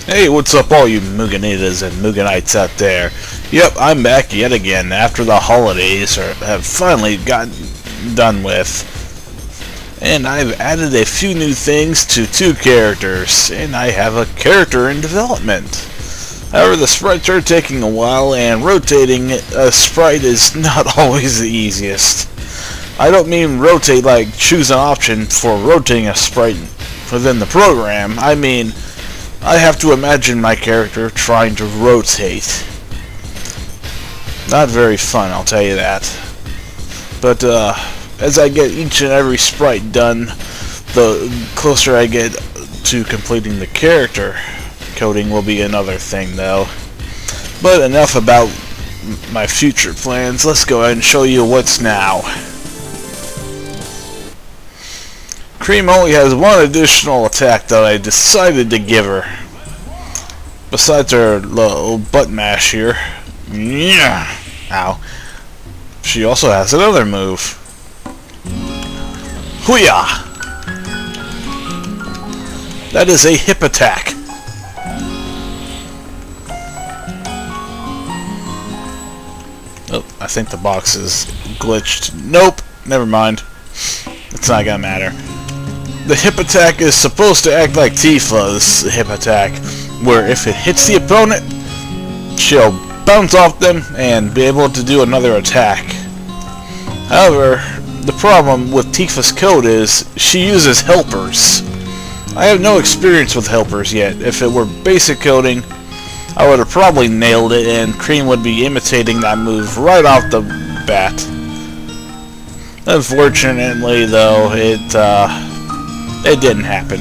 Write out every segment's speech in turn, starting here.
Hey, what's up all you Mugenitas and Mugenites out there? Yep, I'm back yet again after the holidays have finally gotten done with. And I've added a few new things to 2 characters, and I have a character in development. However, the sprites are taking a while, and rotating a sprite is not always the easiest. I don't mean rotate like choose an option for rotating a sprite within the program. I mean, I have to imagine my character trying to rotate. Not very fun, I'll tell you that. But as I get each and every sprite done, the closer I get to completing the character. Coding will be another thing though. But enough about my future plans. Let's go ahead and show you what's now. Cream only has one additional attack that I decided to give her. Besides her little butt mash here. Yeah. Ow. She also has another move. Hoo-yah! That is a hip attack. Oh, I think the box is glitched. Nope, never mind. It's not gonna matter. The hip attack is supposed to act like Tifa's hip attack, where if it hits the opponent, she'll bounce off them and be able to do another attack. However, the problem with Tifa's code is she uses helpers. I have no experience with helpers yet. If it were basic coding, I would have probably nailed it, and Cream would be imitating that move right off the bat. Unfortunately, though, it didn't happen.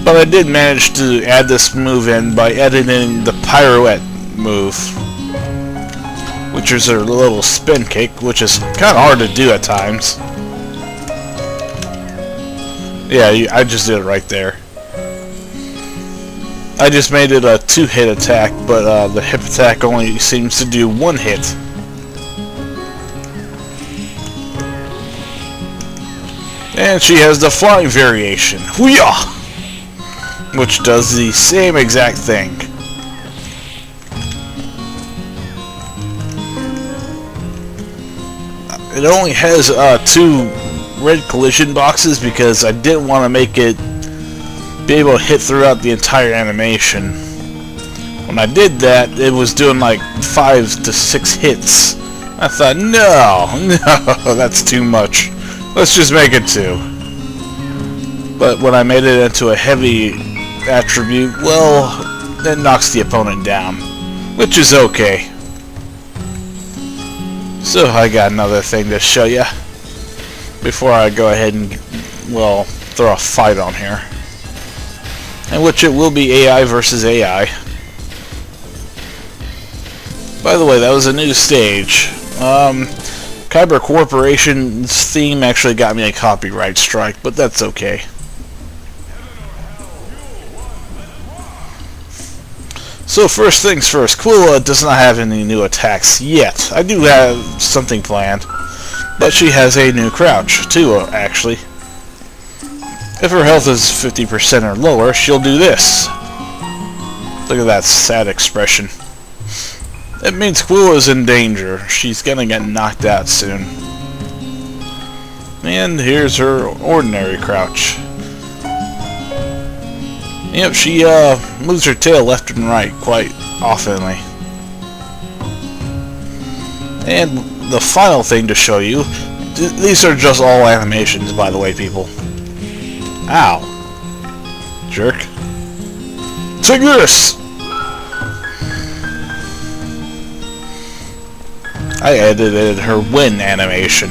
But I did manage to add this move in by editing the pirouette move, which is a little spin kick, which is kind of hard to do at times. Yeah, I just did it right there. I just made it a 2-hit attack, but the hip attack only seems to do 1 hit. And she has the flying variation, Hoo-yah! Which does the same exact thing. It only has 2 red collision boxes because I didn't want to make it be able to hit throughout the entire animation. When I did that, it was doing like 5 to 6 hits. I thought, no, that's too much. Let's just make it 2. But when I made it into a heavy attribute, well, that knocks the opponent down, which is okay. So I got another thing to show you before I go ahead and, well, throw a fight on here, in which it will be AI versus AI. By the way, that was a new stage. Kyber Corporation's theme actually got me a copyright strike, but that's okay. So first things first, Quilla does not have any new attacks yet. I do have something planned, but she has a new crouch too, actually. If her health is 50% or lower, she'll do this. Look at that sad expression. It means Quilla's in danger. She's gonna get knocked out soon. And here's her ordinary crouch. Yep, she moves her tail left and right quite oftenly. And the final thing to show you, these are just all animations, by the way, people. Ow. Jerk. Take this! I edited her win animation.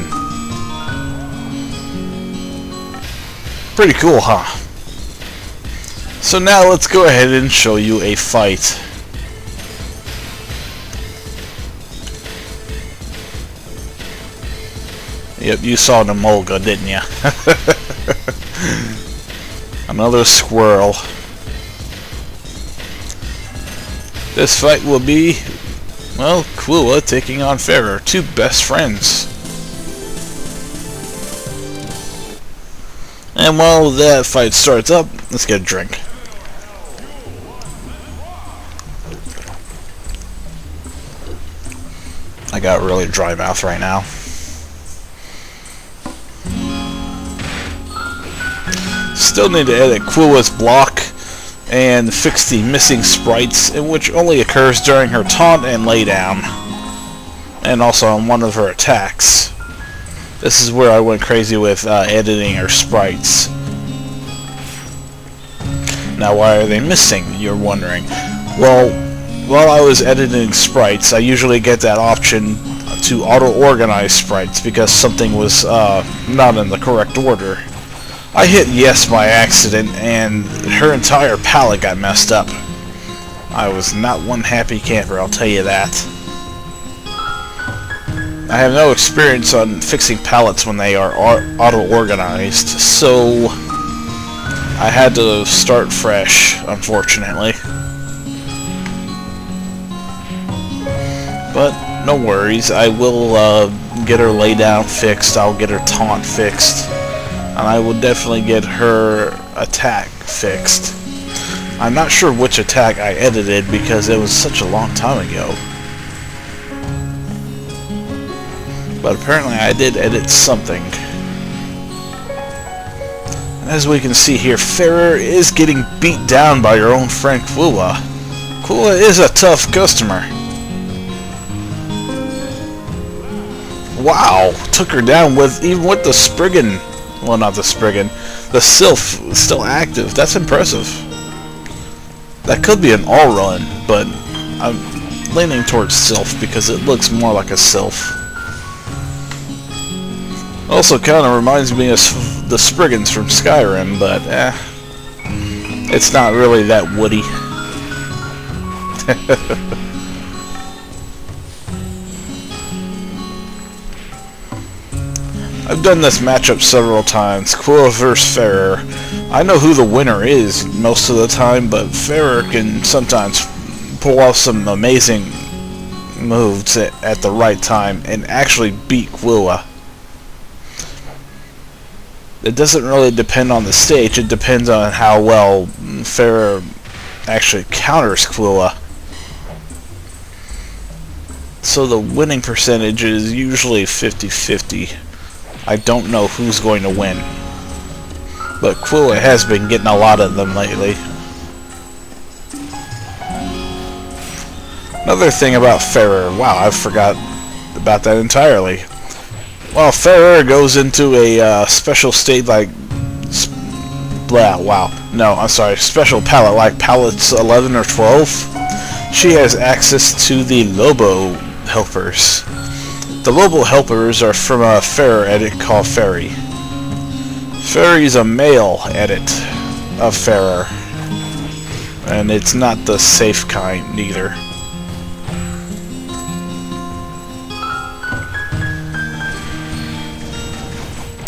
Pretty cool, huh? So now let's go ahead and show you a fight. Yep, you saw the Molga, didn't ya? Another squirrel. This fight will be, well, Quilla taking on Ferir, 2 best friends. And while that fight starts up, let's get a drink. got really dry mouth right now. Still need to edit Quilla's block and fix the missing sprites, which only occurs during her taunt and laydown, and also on one of her attacks. This is where I went crazy with editing her sprites. Now, why are they missing, you're wondering? Well, while I was editing sprites, I usually get that option to auto-organize sprites because something was not in the correct order. I hit yes by accident, and her entire palette got messed up. I was not one happy camper, I'll tell you that. I have no experience on fixing palettes when they are auto-organized, so I had to start fresh, unfortunately. But no worries, I will get her laydown fixed, I'll get her taunt fixed. And I will definitely get her attack fixed. I'm not sure which attack I edited because it was such a long time ago. But apparently I did edit something. And as we can see here, Ferir is getting beat down by her own friend Quilla. Quilla is a tough customer. Wow, took her down even with the Spriggan. Well, not the Spriggan. The Sylph is still active. That's impressive. That could be an all run, but I'm leaning towards Sylph because it looks more like a Sylph. Also kind of reminds me of the Spriggans from Skyrim, but it's not really that woody. I've done this matchup several times, Quilla vs. Ferir. I know who the winner is most of the time, but Ferir can sometimes pull off some amazing moves at the right time and actually beat Quilla. It doesn't really depend on the stage, it depends on how well Ferir actually counters Quilla. So the winning percentage is usually 50-50. I don't know who's going to win, but Quilla has been getting a lot of them lately. Another thing about Ferir, wow, I forgot about that entirely. Well, Ferir goes into a special state like, special palette like palettes 11 or 12. She has access to the Lobo helpers. The Lobo helpers are from a Ferir edit called Ferir. Ferir's a male edit of Ferir, and it's not the safe kind either.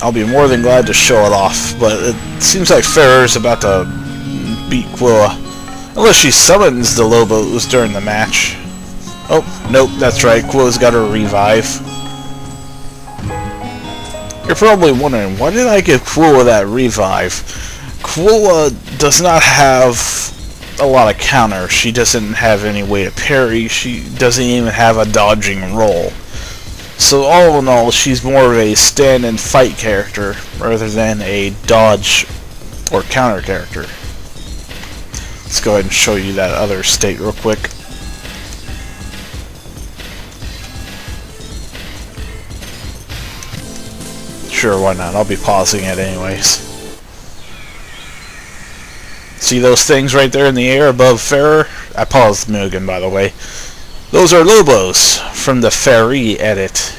I'll be more than glad to show it off, but it seems like Ferir's about to beat Quilla, unless she summons the Lobos during the match. Oh, nope, that's right, Quilla's got her revive. You're probably wondering, why did I give Quilla that revive? Quilla does not have a lot of counter. She doesn't have any way to parry. She doesn't even have a dodging roll. So all in all, she's more of a stand and fight character rather than a dodge or counter character. Let's go ahead and show you that other state real quick. Sure, why not? I'll be pausing it anyways. See those things right there in the air above Ferir? I paused Mugen, by the way. Those are Lobos from the Ferir edit.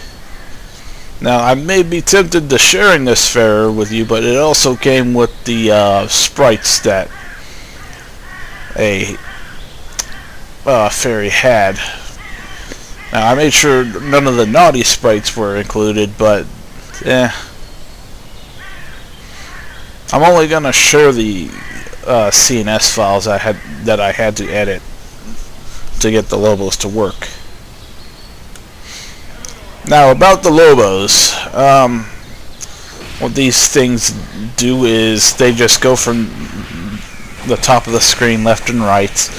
Now, I may be tempted to sharing this Ferir with you, but it also came with the sprites that a Ferir had. Now, I made sure none of the naughty sprites were included, but I'm only gonna share the CNS files that I had to edit to get the Lobos to work. Now about the Lobos, what these things do is they just go from the top of the screen left and right,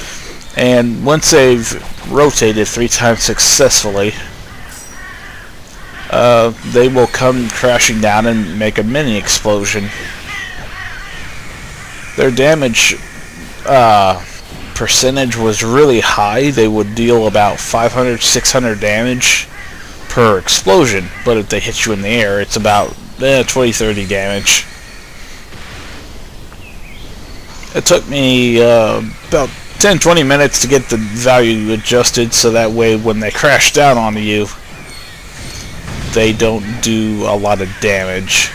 and once they've rotated 3 times successfully, they will come crashing down and make a mini explosion. Their damage percentage was really high. They would deal about 500, 600 damage per explosion, but if they hit you in the air, it's about 20, 30 damage. It took me about 10, 20 minutes to get the value adjusted so that way when they crash down onto you, they don't do a lot of damage.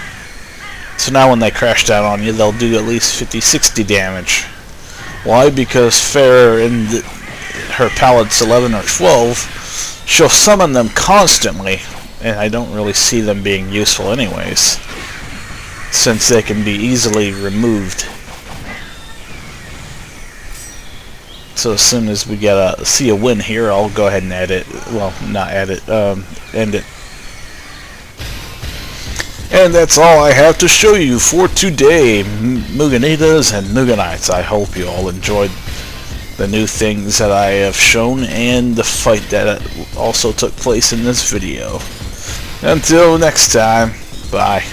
So now when they crash down on you, they'll do at least 50, 60 damage. Why? Because Ferir in her pallets 11 or 12, she'll summon them constantly, and I don't really see them being useful anyways, since they can be easily removed. So as soon as we see a win here, I'll go ahead and edit. Well, not edit, end it. And that's all I have to show you for today, Mugenitas and Mugenites. I hope you all enjoyed the new things that I have shown and the fight that also took place in this video. Until next time, bye.